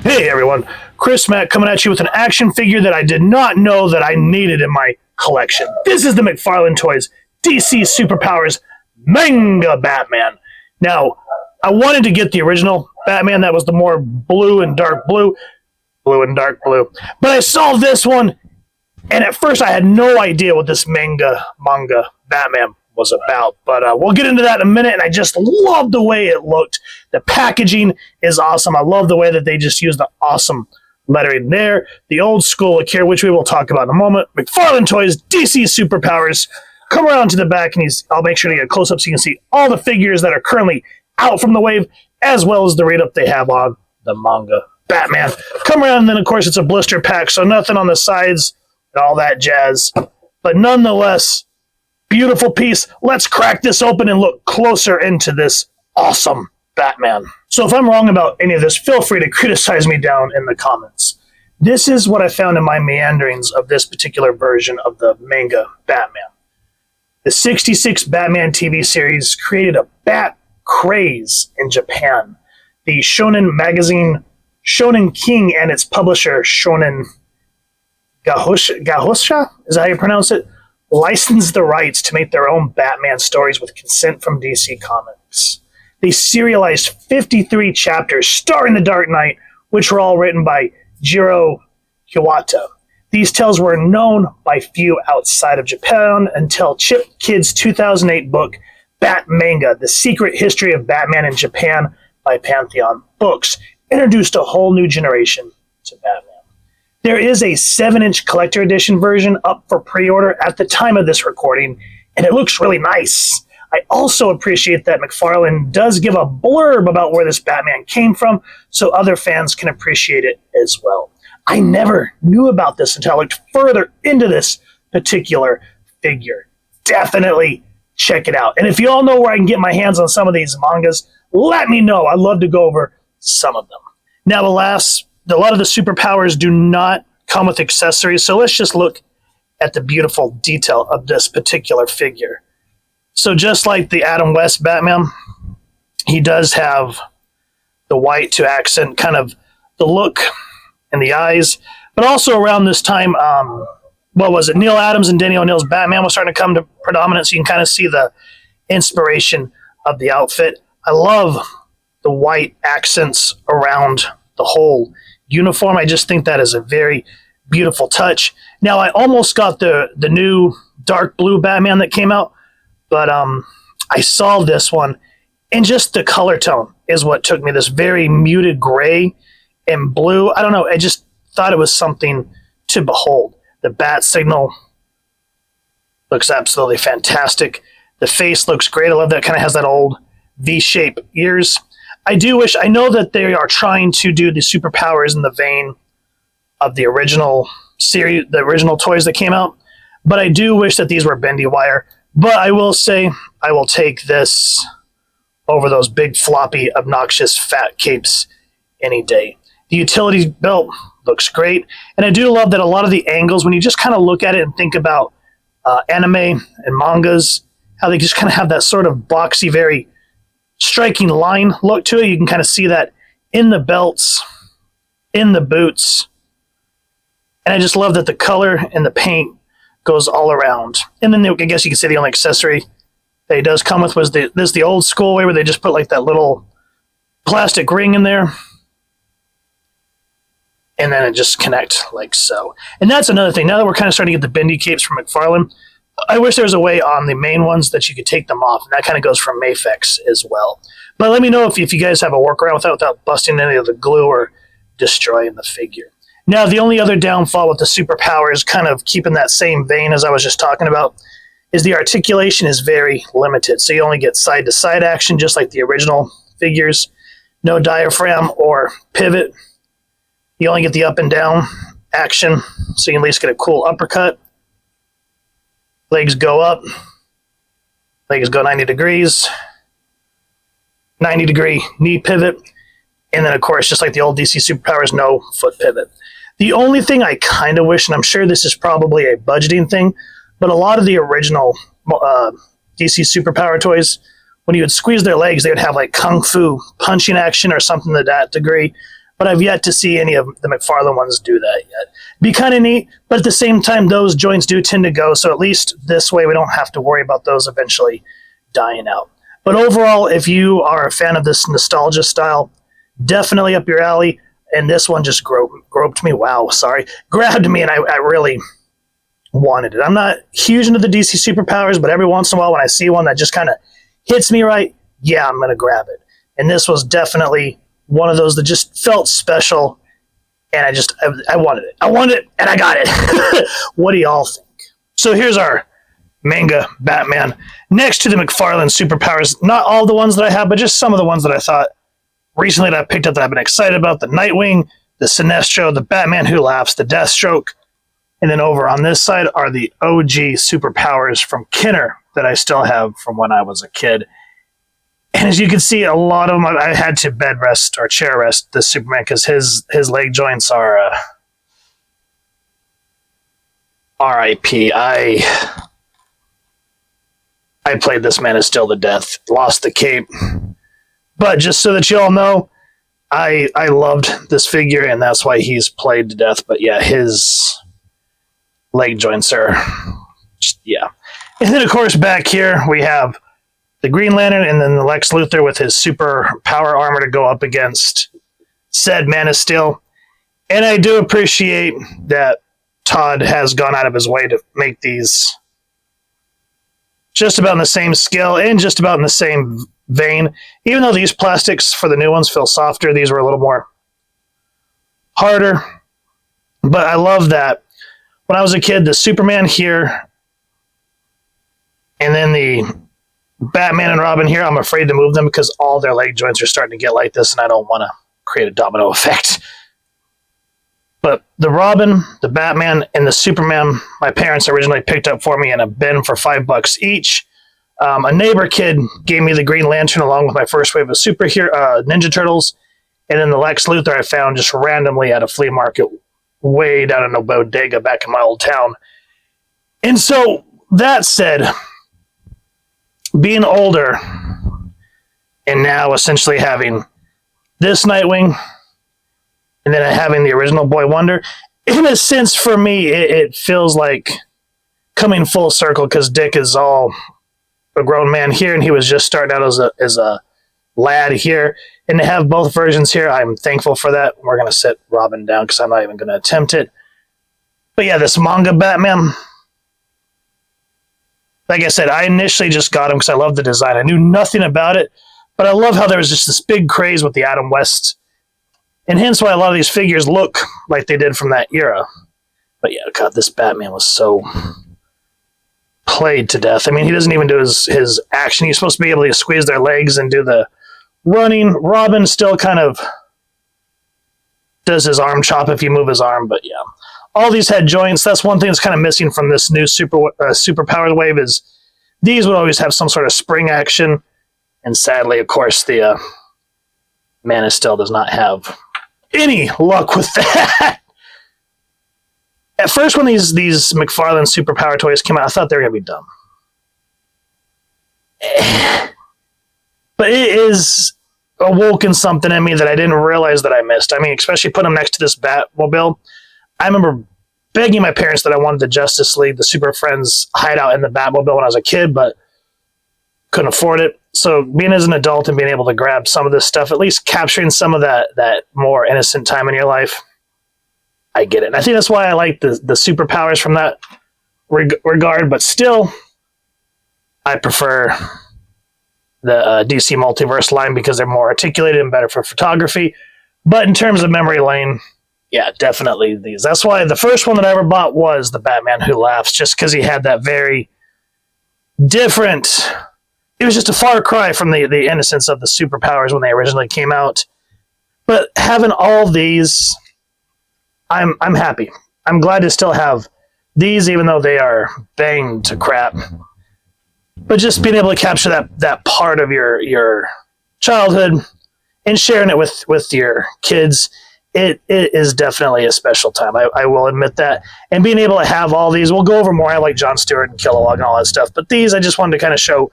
Hey everyone, Chris Mack coming at you with an action figure that I did not know that I needed in my collection. This is the McFarlane Toys DC Superpowers Manga Batman. Now, I wanted to get the original Batman that was the more blue and dark blue. But I saw this one, and at first I had no idea what this manga Batman was about. But we'll get into that in a minute, and I just love the way it looked. The packaging is awesome. I love the way that they just used the awesome lettering there. The old school look here, which we will talk about in a moment. McFarlane Toys, DC Superpowers. Come around to the back, and I'll make sure to get a close-up so you can see all the figures that are currently out from the wave, as well as the read-up they have on the manga Batman. Come around, and then, of course, it's a blister pack, so nothing on the sides and all that jazz. But nonetheless, beautiful piece. Let's crack this open and look closer into this awesome Batman. So if I'm wrong about any of this, feel free to criticize me down in the comments. This is what I found in my meanderings of this particular version of the manga Batman. The 66 Batman TV series created a bat craze in Japan. The shonen magazine Shonen King and its publisher Shonen Gahosha, is that how you pronounce it? Licensed the rights to make their own Batman stories with consent from DC Comics. They serialized 53 chapters starring the Dark Knight, which were all written by Jiro Kuwata. These tales were known by few outside of Japan until Chip Kidd's 2008 book, Bat-Manga, The Secret History of Batman in Japan by Pantheon Books, introduced a whole new generation to Batman. There is a 7-inch collector edition version up for pre-order at the time of this recording, and it looks really nice. I also appreciate that McFarlane does give a blurb about where this Batman came from, so other fans can appreciate it as well. I never knew about this until I looked further into this particular figure. Definitely check it out. And if you all know where I can get my hands on some of these mangas, let me know. I'd love to go over some of them. Now, alas, a lot of the superpowers do not come with accessories, so let's just look at the beautiful detail of this particular figure. So just like the Adam West Batman, he does have the white to accent kind of the look and the eyes, but also around this time, Neil Adams and Danny O'Neill's Batman was starting to come to predominance. You can kind of see the inspiration of the outfit. I love the white accents around the whole uniform. I just think that is a very beautiful touch. Now, I almost got the new dark blue Batman that came out, but I saw this one, and just the color tone is what took me. This very muted gray and blue. I don't know. I just thought it was something to behold. The bat signal looks absolutely fantastic. The face looks great. I love that it kind of has that old V-shaped ears. I know that they are trying to do the superpowers in the vein of the original series, the original toys that came out, but I do wish that these were bendy wire. But I will say, I will take this over those big, floppy, obnoxious, fat capes any day. The utility belt looks great, and I do love that a lot of the angles, when you just kind of look at it and think about anime and mangas, how they just kind of have that sort of boxy, very striking line look to it. You can kind of see that in the belts, in the boots, and I just love that the color and the paint goes all around. And then I guess you could say the only accessory that he does come with was the old school way where they just put like that little plastic ring in there, and then it just connect like so. And that's another thing. Now that we're kind of starting to get the bendy capes from McFarlane, I wish there was a way on the main ones that you could take them off, and that kind of goes from Mafex as well. But let me know if you guys have a workaround without busting any of the glue or destroying the figure. Now, the only other downfall with the superpowers, kind of keeping that same vein as I was just talking about, is the articulation is very limited. So you only get side-to-side action, just like the original figures. No diaphragm or pivot. You only get the up and down action, so you can at least get a cool uppercut. Legs go up. Legs go 90 degrees. 90-degree knee pivot. And then, of course, just like the old DC Superpowers, no foot pivot. The only thing I kind of wish, and I'm sure this is probably a budgeting thing, but a lot of the original DC Superpower toys, when you would squeeze their legs, they would have like kung fu punching action or something to that degree. but I've yet to see any of the McFarlane ones do that yet. Be kind of neat, but at the same time, those joints do tend to go, so at least this way we don't have to worry about those eventually dying out. But overall, if you are a fan of this nostalgia style, definitely up your alley, and this one just grabbed me, and I really wanted it. I'm not huge into the DC superpowers, but every once in a while when I see one that just kind of hits me right, yeah, I'm going to grab it. And this was definitely one of those that just felt special, and I wanted it. I wanted it, and I got it. What do y'all think? So here's our manga Batman. Next to the McFarlane superpowers, not all the ones that I have, but just some of the ones that I thought recently that I picked up that I've been excited about. The Nightwing, the Sinestro, the Batman Who Laughs, the Deathstroke. And then over on this side are the OG superpowers from Kilmer that I still have from when I was a kid. And as you can see, a lot of them, I had to bed rest or chair rest the Superman because his leg joints are RIP. I played this man as still to death. Lost the cape. But just so that you all know, I loved this figure, and that's why he's played to death. But yeah, his leg joints are, yeah. And then, of course, back here we have the Green Lantern and then the Lex Luthor with his super power armor to go up against said Man of Steel. And I do appreciate that Todd has gone out of his way to make these just about in the same scale and just about in the same vein. Even though these plastics for the new ones feel softer, these were a little more harder. But I love that. When I was a kid, the Superman here and then the Batman and Robin here, I'm afraid to move them because all their leg joints are starting to get like this, and I don't want to create a domino effect. But the Robin, the Batman, and the Superman, my parents originally picked up for me in a bin for $5 each. A neighbor kid gave me the Green Lantern along with my first wave of superhero Ninja Turtles, and then the Lex Luthor I found just randomly at a flea market way down in a bodega back in my old town. And so, that said, being older and now essentially having this Nightwing and then having the original Boy Wonder, in a sense for me, it feels like coming full circle because Dick is all a grown man here and he was just starting out as a lad here. And to have both versions here, I'm thankful for that. We're going to sit Robin down because I'm not even going to attempt it. But yeah, this manga Batman, like I said, I initially just got him because I love the design. I knew nothing about it, but I love how there was just this big craze with the Adam West, and hence why a lot of these figures look like they did from that era. But yeah, God, this Batman was so played to death. I mean, he doesn't even do his action. He's supposed to be able to squeeze their legs and do the running. Robin still kind of does his arm chop if you move his arm, but yeah. All these had joints. That's one thing that's kind of missing from this new superpowered wave is these would always have some sort of spring action. And sadly, of course, the Man of Steel does not have any luck with that. At first, when these McFarlane superpower toys came out, I thought they were going to be dumb. But it is awoken something in me that I didn't realize that I missed. I mean, especially put them next to this Batmobile. I remember begging my parents that I wanted the Justice League, the Super Friends hideout in the Batmobile when I was a kid, but couldn't afford it. So being as an adult and being able to grab some of this stuff, at least capturing some of that more innocent time in your life, I get it. And I think that's why I like the superpowers from that regard, but still, I prefer the DC Multiverse line because they're more articulated and better for photography. But in terms of memory lane, yeah, definitely these. That's why the first one that I ever bought was the Batman Who Laughs, just because he had that very different. It was just a far cry from the innocence of the superpowers when they originally came out. But having all these, I'm happy. I'm glad to still have these, even though they are banged to crap. But just being able to capture that part of your childhood and sharing it with your kids. It is definitely a special time. I will admit that. And being able to have all these, we'll go over more. I like John Stewart and Kilowog and all that stuff. But these, I just wanted to kind of show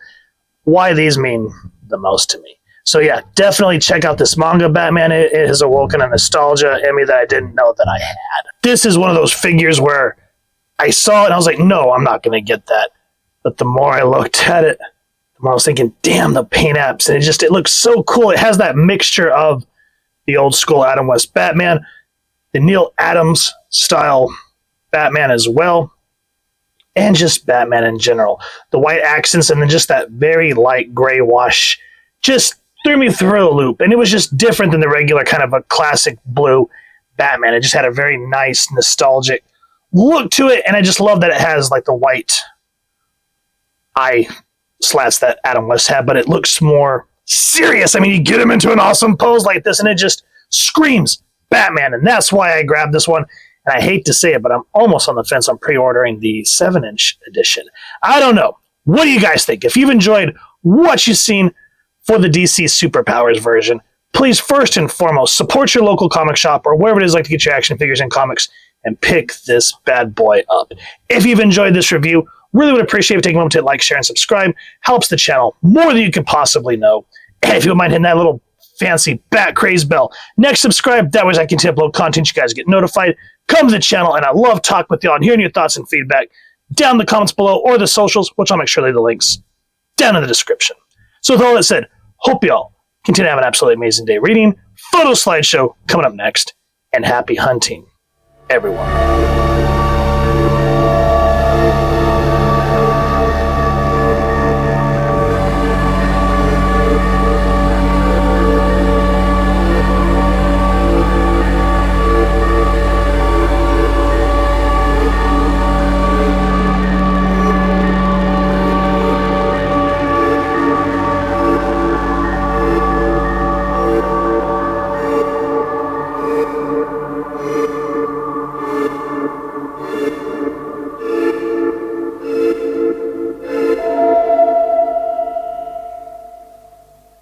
why these mean the most to me. So yeah, definitely check out this manga, Batman. It has awoken a nostalgia in me that I didn't know that I had. This is one of those figures where I saw it and I was like, no, I'm not going to get that. But the more I looked at it, the more I was thinking, damn, the paint apps. And it looks so cool. It has that mixture of the old school Adam West Batman, the Neil Adams style Batman as well, and just Batman in general. The white accents and then just that very light gray wash just threw me through a loop. And it was just different than the regular kind of a classic blue Batman. It just had a very nice, nostalgic look to it. And I just love that it has like the white eye slats that Adam West had, but it looks more serious. I mean, you get him into an awesome pose like this and it just screams Batman. And that's why I grabbed this one. And I hate to say it, but I'm almost on the fence on pre-ordering the 7-inch edition. I don't know. What do you guys think? If you've enjoyed what you've seen for the DC Superpowers version, please first and foremost support your local comic shop or wherever it is like to get your action figures and comics and pick this bad boy up. If you've enjoyed this review, really would appreciate if you take a moment to hit like, share, and subscribe. Helps the channel more than you can possibly know. And if you don't mind hitting that little fancy Bat Craze bell, next subscribe. That way I can upload content, you guys get notified. Come to the channel, and I love talking with y'all and hearing your thoughts and feedback down in the comments below or the socials, which I'll make sure to leave the links down in the description. So with all that said, hope y'all continue to have an absolutely amazing day reading, photo slideshow coming up next, and happy hunting, everyone.